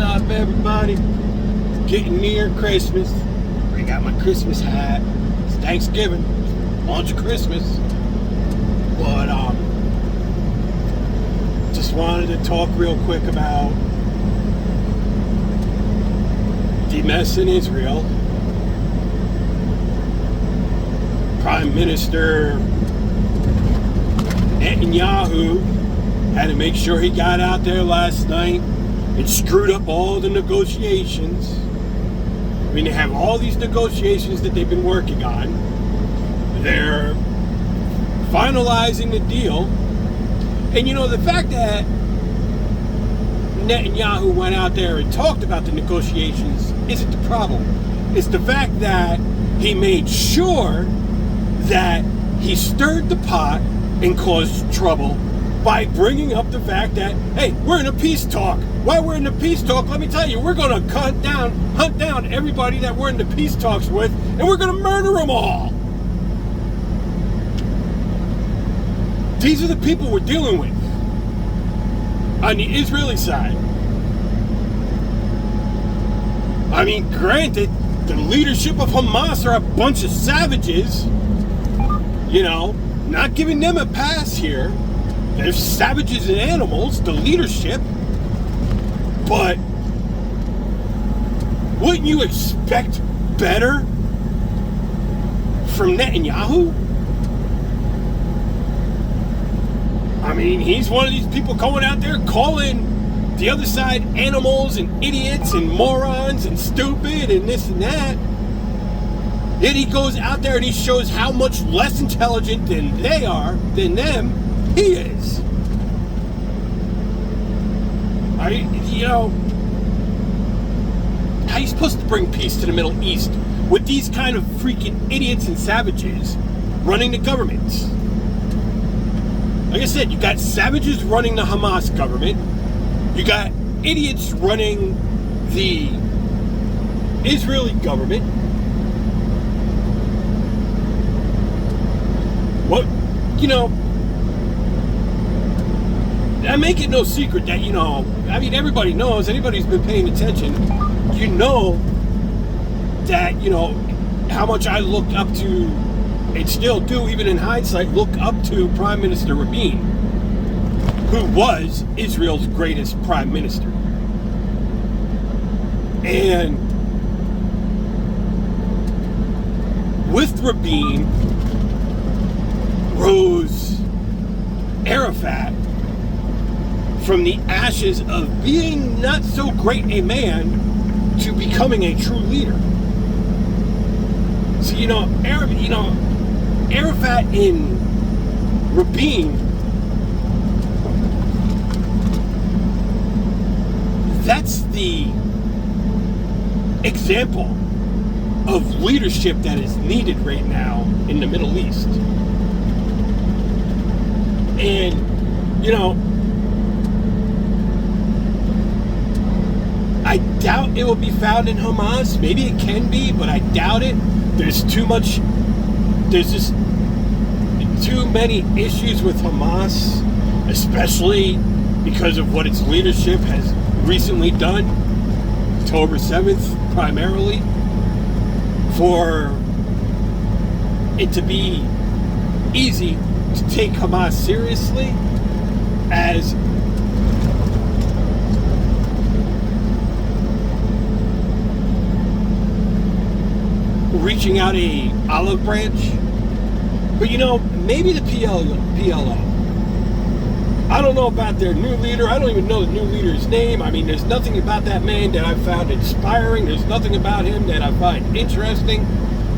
up, everybody? It's getting near Christmas. I got my Christmas hat. It's Thanksgiving. Launch of Christmas. But just wanted to talk real quick about the mess in Israel. Prime Minister Netanyahu had to make sure he got out there last night and screwed up all the negotiations. I mean, they have all these negotiations that they've been working on. They're finalizing the deal. And you know, the fact that Netanyahu went out there and talked about the negotiations isn't the problem. It's the fact that he made sure that he stirred the pot and caused trouble by bringing up the fact that, hey, we're in a peace talk. While we're in the peace talk, let me tell you, we're going to hunt down everybody that we're in the peace talks with, and we're going to murder them all. These are the people we're dealing with on the Israeli side. I mean, granted, the leadership of Hamas are a bunch of savages. You know, not giving them a pass here. They're savages and animals, the leadership. But wouldn't you expect better from Netanyahu? I mean, he's one of these people going out there calling the other side animals and idiots and morons and stupid and this and that. Then he goes out there and he shows how much less intelligent than they are, than them, he is. You know, how are you supposed to bring peace to the Middle East with these kind of freaking idiots and savages running the governments? Like I said, you got savages running the Hamas government. You got idiots running the Israeli government. What, you know, I make it no secret that, you know, I mean, everybody knows, anybody who's been paying attention, you know that, you know, how much I looked up to, and still do, even in hindsight, look up to Prime Minister Rabin, who was Israel's greatest prime minister. And with Rabin rose Arafat from the ashes of being not so great a man to becoming a true leader. So, you know, Arafat and Rabin, that's the example of leadership that is needed right now in the Middle East. And, you know, I doubt it will be found in Hamas. Maybe it can be, but I doubt it. There's just too many issues with Hamas, especially because of what its leadership has recently done, October 7th primarily, for it to be easy to take Hamas seriously as reaching out a olive branch. But you know, maybe the PLO. I don't know about their new leader. I don't even know the new leader's name. I mean, there's nothing about that man that I found inspiring. There's nothing about him that I find interesting.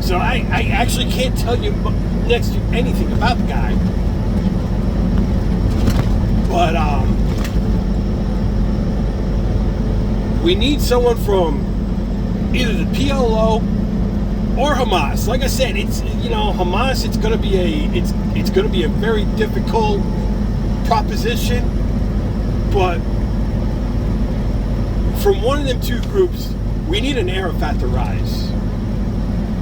So I actually can't tell you next to anything about the guy. But we need someone from either the PLO or Hamas. Like I said, it's, you know, Hamas, it's going to be a very difficult proposition, but from one of them two groups, we need an Arafat to rise.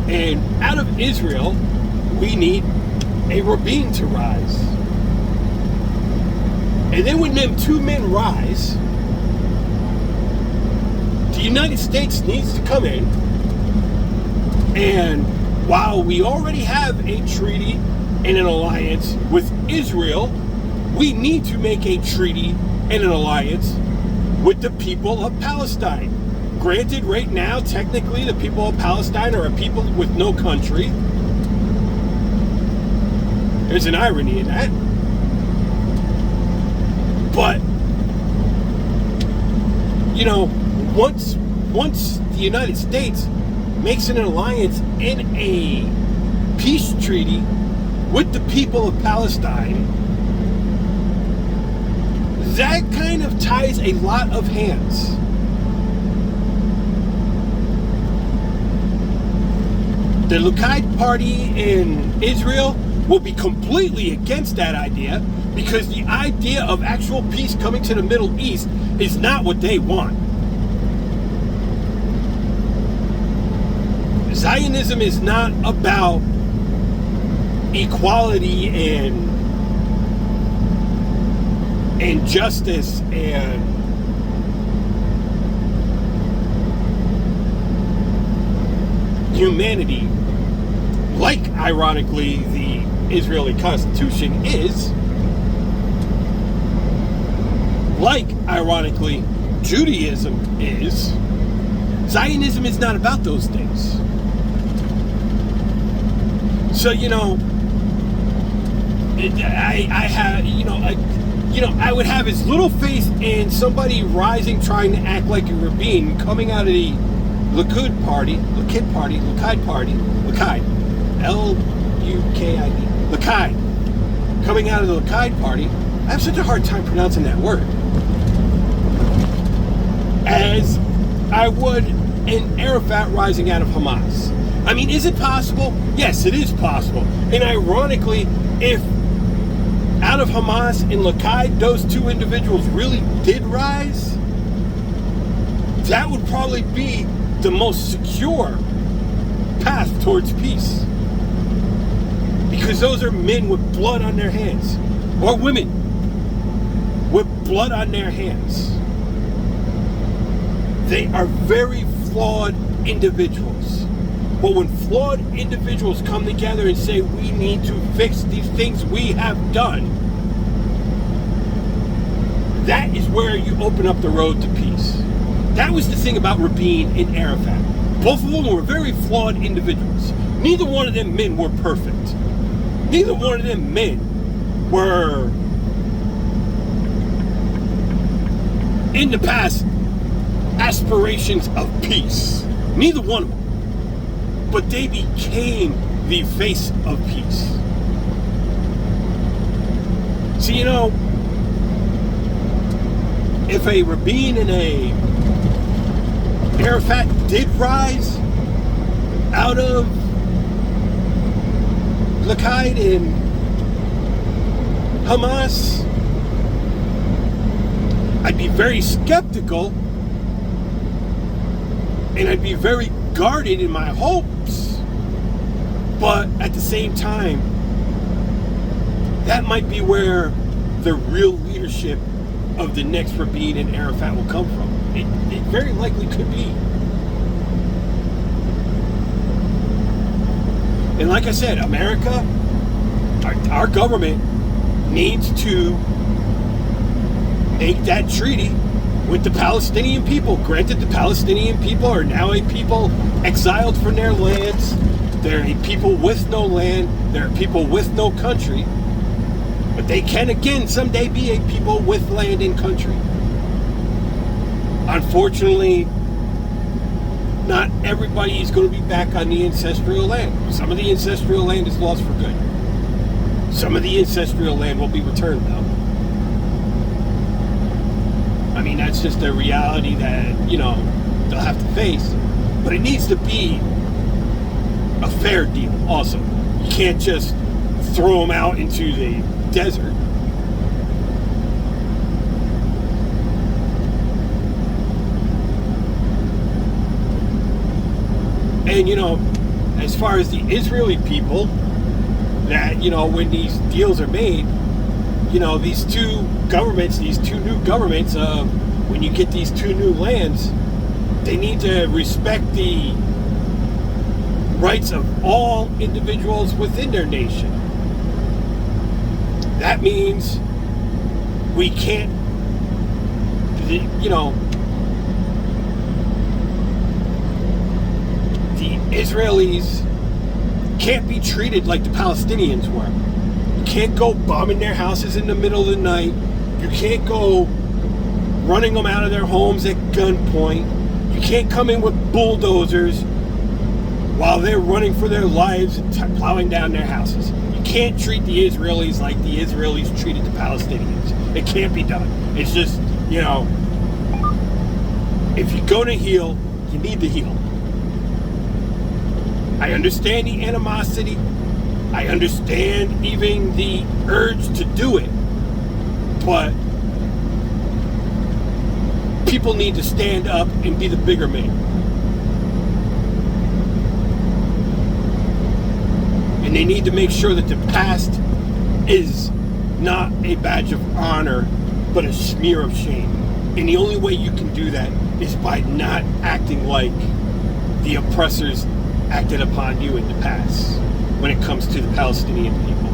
And out of Israel, we need a Rabin to rise. And then when them two men rise, The United States needs to come in, and while we already have a treaty and an alliance with Israel, we need to make a treaty and an alliance with the people of Palestine. Granted, right now, technically, the people of Palestine are a people with no country. There's an irony in that. But, you know, once the United States makes an alliance in a peace treaty with the people of Palestine, that kind of ties a lot of hands. The Likud party in Israel will be completely against that idea, because the idea of actual peace coming to the Middle East is not what they want. Zionism is not about equality and justice and humanity, like, ironically, the Israeli Constitution is, like, ironically, Judaism is. Zionism is not about those things. So, you know, I would have as little faith in somebody rising, trying to act like a Rabin, coming out of the Likud party, L-U-K-I-D, Likud, coming out of the Likud party. I have such a hard time pronouncing that word. As I would an Arafat rising out of Hamas. I mean, is it possible? Yes, it is possible. And ironically, if out of Hamas and Likud, those two individuals really did rise, that would probably be the most secure path towards peace. Because those are men with blood on their hands. Or women with blood on their hands. They are very flawed individuals. But when flawed individuals come together and say, we need to fix these things we have done, that is where you open up the road to peace. That was the thing about Rabin and Arafat. Both of them were very flawed individuals. Neither one of them men were perfect. Neither one of them men were, in the past, aspirations of peace. Neither one of them. But they became the face of peace. So, you know, if a Rabin and a Arafat did rise out of Likud and Hamas, I'd be very skeptical, and I'd be very guarded in my hopes, but at the same time, that might be where the real leadership of the next Rabin and Arafat will come from. It very likely could be. And like I said, America, our government needs to make that treaty with the Palestinian people. Granted, the Palestinian people are now a people exiled from their lands. They're a people with no land. They're a people with no country. But they can again someday be a people with land and country. Unfortunately, not everybody is going to be back on the ancestral land. Some of the ancestral land is lost for good. Some of the ancestral land will be returned, though. I mean, that's just a reality that, you know, they'll have to face. But it needs to be a fair deal also. You can't just throw them out into the desert. And, you know, as far as the Israeli people, that, you know, when these deals are made, you know, these two governments, these two new governments, when you get these two new lands, They need to respect the rights of all individuals within their nation. That means we can't, the Israelis can't be treated like the Palestinians were. You can't go bombing their houses in the middle of the night. You can't go running them out of their homes at gunpoint. You can't come in with bulldozers while they're running for their lives and plowing down their houses. You can't treat the Israelis like the Israelis treated the Palestinians. It can't be done. It's just, if you're going to heal, you need to heal. I understand the animosity. I understand even the urge to do it. But people need to stand up and be the bigger man. And they need to make sure that the past is not a badge of honor, but a smear of shame. And the only way you can do that is by not acting like the oppressors acted upon you in the past when it comes to the Palestinian people.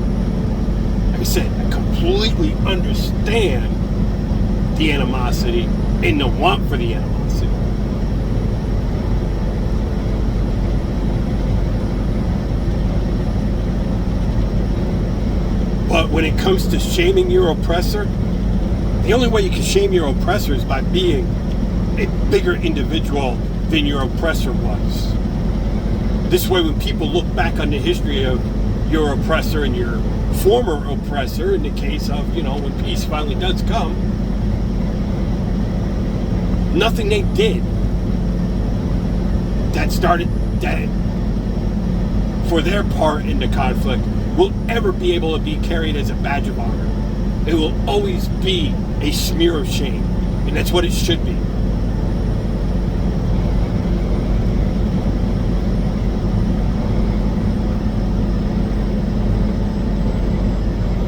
Like I said, I completely understand the animosity and the want for the animosity. But when it comes to shaming your oppressor, the only way you can shame your oppressor is by being a bigger individual than your oppressor was. This way, when people look back on the history of your oppressor and your former oppressor, in the case of, when peace finally does come, nothing they did that started that for their part in the conflict will ever be able to be carried as a badge of honor. It will always be a smear of shame, and that's what it should be.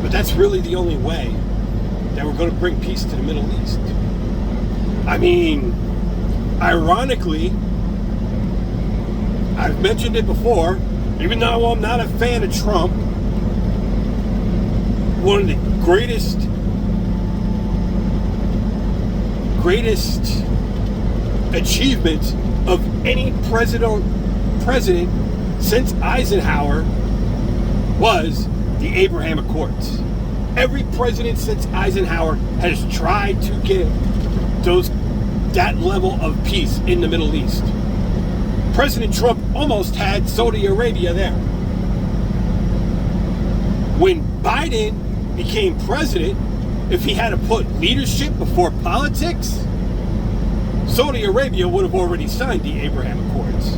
But that's really the only way that we're going to bring peace to the Middle East. I mean, ironically, I've mentioned it before, even though I'm not a fan of Trump, one of the greatest achievements of any president since Eisenhower was the Abraham Accords. Every president since Eisenhower has tried to get that level of peace in the Middle East. President Trump almost had Saudi Arabia there. When Biden became president, if he had to put leadership before politics, Saudi Arabia would have already signed the Abraham Accords.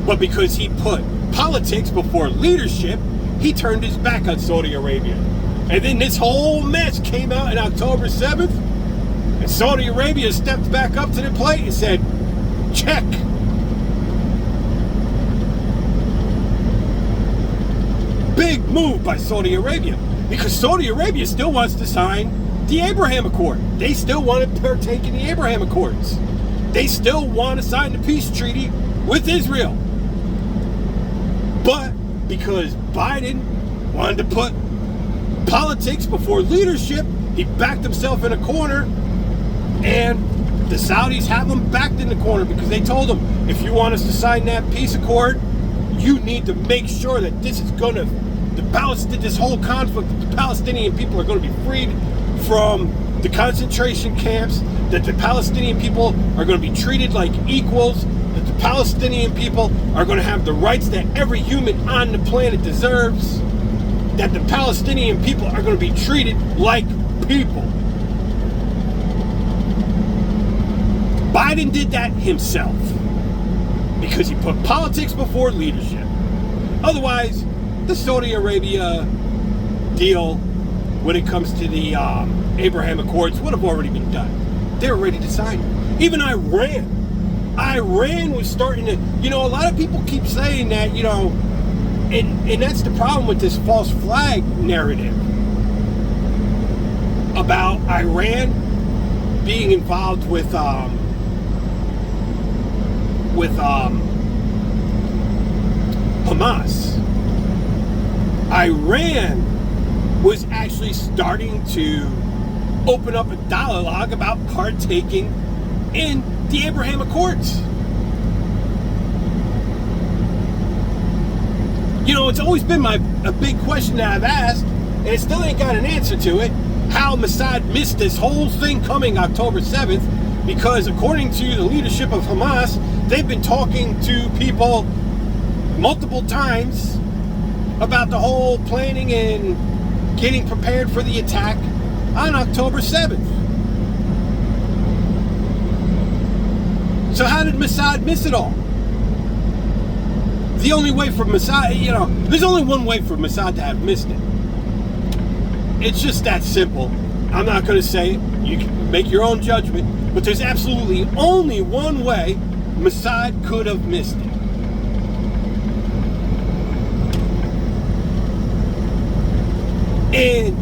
But because he put politics before leadership, he turned his back on Saudi Arabia. And then this whole mess came out on October 7th, and Saudi Arabia stepped back up to the plate and said, check. Big move by Saudi Arabia, because Saudi Arabia still wants to sign the Abraham Accord. They still want to partake in the Abraham Accords. They still want to sign the peace treaty with Israel. But because Biden wanted to put politics before leadership, he backed himself in a corner, and the Saudis have him backed in the corner because they told him, if you want us to sign that peace accord, you need to make sure that this whole conflict, the Palestinian people are going to be freed from the concentration camps, that the Palestinian people are going to be treated like equals, that the Palestinian people are going to have the rights that every human on the planet deserves, that the Palestinian people are going to be treated like people. Biden did that himself because he put politics before leadership. Otherwise, the Saudi Arabia deal, when it comes to the Abraham Accords, would have already been done. They were ready to sign it. Even Iran was starting to, a lot of people keep saying that, and that's the problem with this false flag narrative about Iran being involved with with Hamas. Iran was actually starting to open up a dialogue about partaking in the Abraham Accords. You know, it's always been a big question that I've asked, and it still ain't got an answer to it, how Mossad missed this whole thing coming October 7th, because according to the leadership of Hamas, they've been talking to people multiple times about the whole planning and getting prepared for the attack on October 7th. So how did Mossad miss it all? The only way for Mossad, you know, there's only one way for Mossad to have missed it. It's just that simple. I'm not going to say it. You can make your own judgment. But there's absolutely only one way Mossad could have missed it. And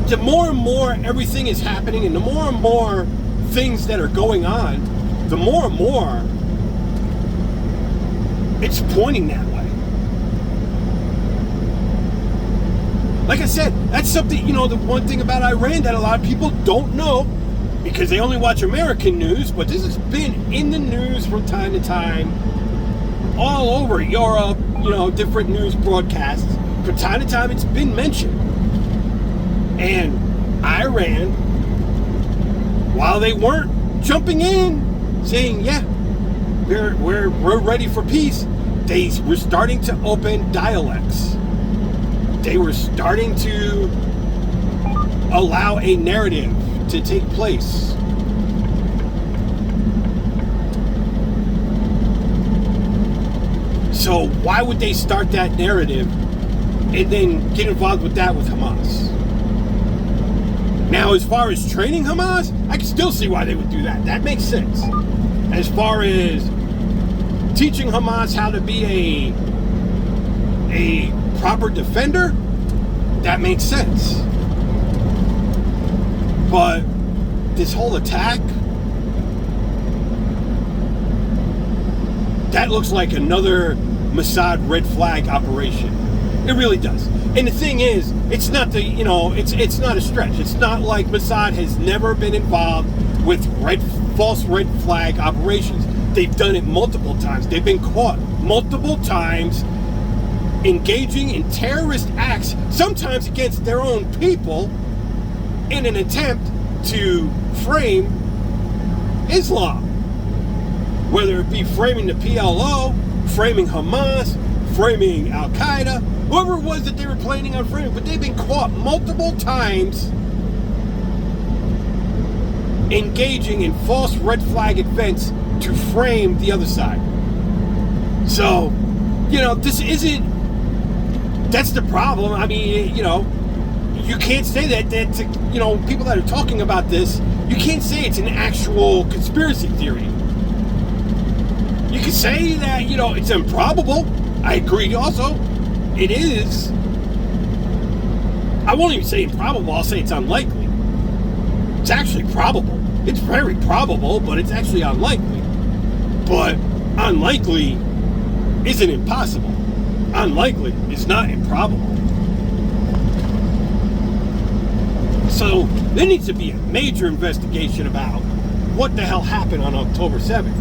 the more and more everything is happening, and the more and more things that are going on, the more and more it's pointing that way. Like I said, that's something, you know, the one thing about Iran that a lot of people don't know, because they only watch American news, but this has been in the news from time to time, all over Europe, you know, different news broadcasts. From time to time, it's been mentioned. And Iran, while they weren't jumping in, saying, yeah, we're ready for peace, they were starting to open dialects. They were starting to allow a narrative to take place. So why would they start that narrative and then get involved with that with Hamas? Now, as far as training Hamas, I can still see why they would do that. That makes sense. As far as teaching Hamas how to be a proper defender, that makes sense. But this whole attack, that looks like another Mossad red flag operation. It really does. And the thing is, it's not the, you know, it's not a stretch. It's not like Mossad has never been involved with false red flag operations. They've done it multiple times. They've been caught multiple times engaging in terrorist acts, sometimes against their own people, in an attempt to frame Islam. Whether it be framing the PLO, framing Hamas, framing Al-Qaeda, whoever it was that they were planning on framing, but they've been caught multiple times engaging in false red flag events to frame the other side. So, you know, that's the problem. I mean, you know, you can't say that, you know, people that are talking about this, you can't say it's an actual conspiracy theory. You can say that, you know, it's improbable. I agree also. It is. I won't even say improbable, I'll say it's unlikely. It's actually probable. It's very probable, but it's actually unlikely. But unlikely isn't impossible. Unlikely is not improbable. So there needs to be a major investigation about what the hell happened on October 7th.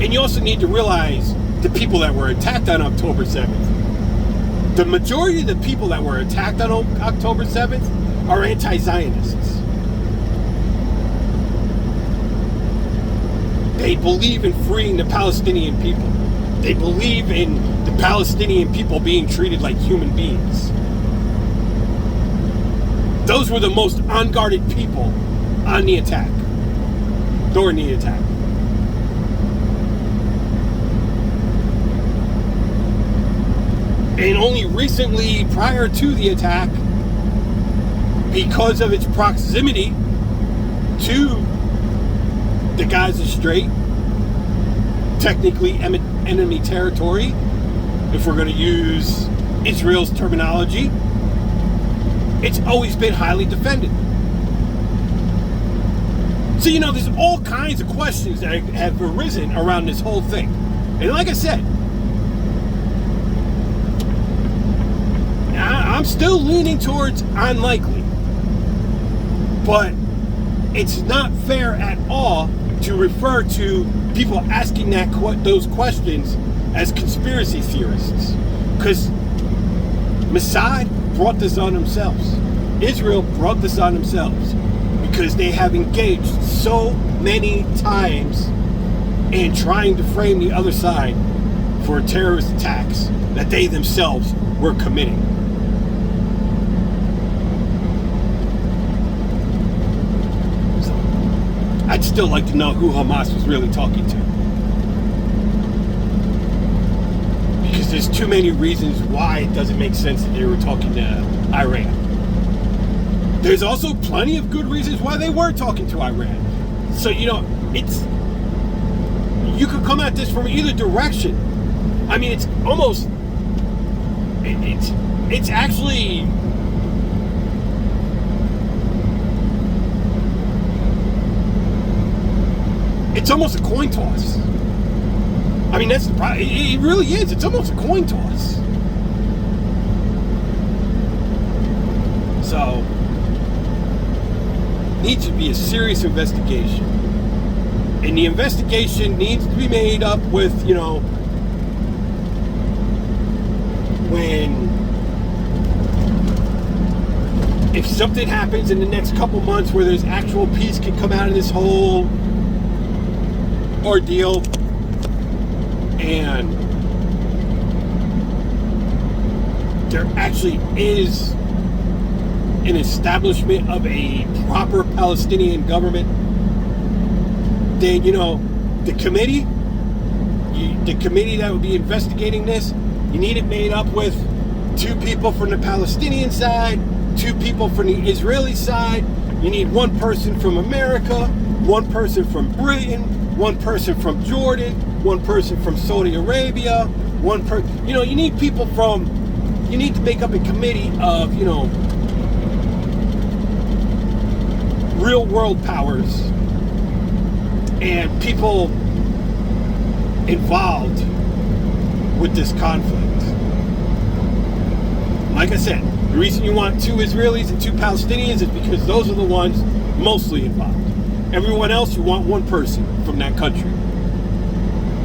And you also need to realize the people that were attacked on October 7th. The majority of the people that were attacked on October 7th are anti-Zionists. They believe in freeing the Palestinian people. They believe in the Palestinian people being treated like human beings. Those were the most unguarded people on the attack, during the attack. And only recently, prior to the attack, because of its proximity to the Gaza Strait, technically enemy territory, if we're going to use Israel's terminology, it's always been highly defended. So, there's all kinds of questions that have arisen around this whole thing. And like I said, I'm still leaning towards unlikely. But it's not fair at all to refer to people asking those questions as conspiracy theorists. Because Mossad brought this on themselves. Israel brought this on themselves. Because they have engaged so many times in trying to frame the other side for terrorist attacks that they themselves were committing. So, I'd still like to know who Hamas was really talking to. Because there's too many reasons why it doesn't make sense that they were talking to Iran. There's also plenty of good reasons why they were talking to Iran. So, it's... You could come at this from either direction. I mean, it's almost... It's actually... It's almost a coin toss. I mean, that's the problem. It really is. It's almost a coin toss. So... needs to be a serious investigation. And the investigation needs to be made up with, if something happens in the next couple months where there's actual peace can come out of this whole ordeal, and there actually is an establishment of a proper Palestinian government, then, the committee that would be investigating this, you need it made up with 2 people from the Palestinian side, 2 people from the Israeli side. You need 1 person from America, 1 person from Britain, 1 person from Jordan, 1 person from Saudi Arabia, you need people from, you need to make up a committee of, real world powers and people involved with this conflict. Like I said, the reason you want 2 Israelis and 2 Palestinians is because those are the ones mostly involved. Everyone else, you want 1 person from that country.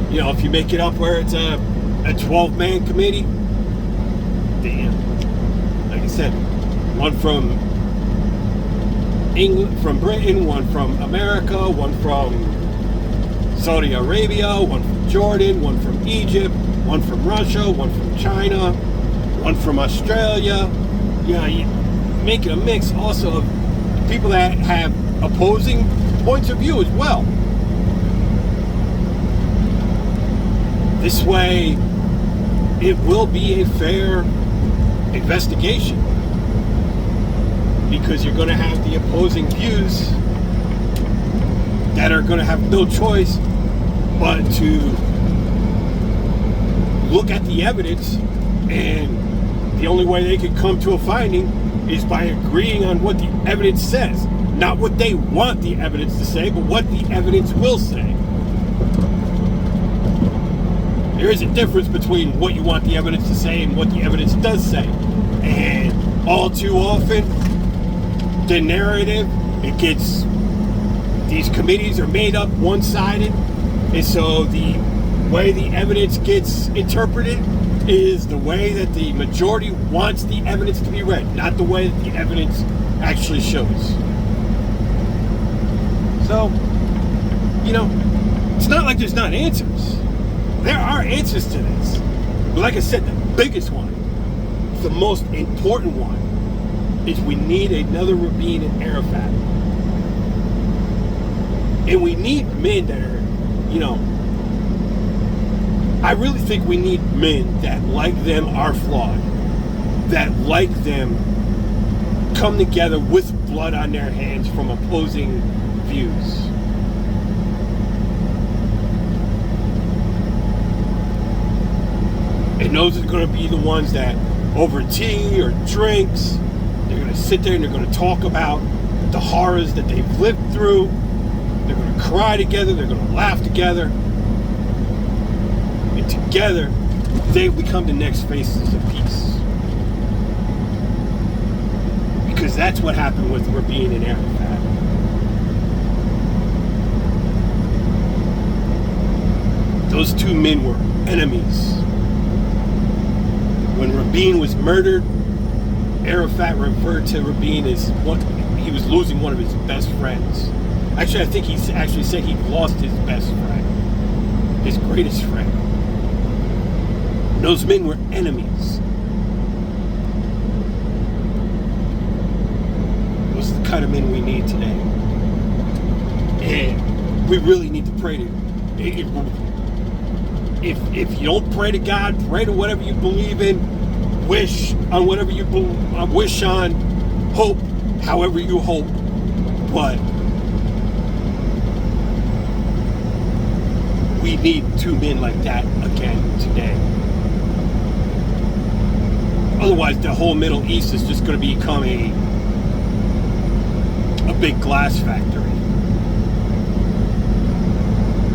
If you make it up where it's a 12-man committee, damn. Like I said, 1 from England, from Britain, 1 from America, 1 from Saudi Arabia, 1 from Jordan, 1 from Egypt, 1 from Russia, 1 from China, 1 from Australia. You make it a mix also of people that have opposing points of view as well. This way, it will be a fair investigation. Because you're going to have the opposing views that are going to have no choice but to look at the evidence, and the only way they can come to a finding is by agreeing on what the evidence says. Not what they want the evidence to say, but what the evidence will say. There is a difference between what you want the evidence to say and what the evidence does say. And all too often, the narrative, these committees are made up one-sided, and so the way the evidence gets interpreted is the way that the majority wants the evidence to be read, not the way that the evidence actually shows. So, it's not like there's not answers. There are answers to this. But like I said, the biggest one, the most important one, is we need another Rabin and Arafat. And we need men that are, I really think we need men that, like them, are flawed. That, like them, come together with blood on their hands from opposing views. And those are going to be the ones that, over tea or drinks, they're going to sit there and they're going to talk about the horrors that they've lived through. They're going to cry together. They're going to laugh together. And together, they become the next faces of peace. Because that's what happened with Rabin and Arafat. Those two men were enemies. When Rabin was murdered, Arafat referred to Rabin as he was losing one of his best friends. Actually, I think he actually said he lost his best friend, his greatest friend. Those men were enemies. Those are the kind of men we need today. And we really need to pray to if you don't pray to God, pray to whatever you believe in, wish on whatever you wish on, hope however you hope, but we need two men like that again today. Otherwise, the whole Middle East is just going to become a big glass factory.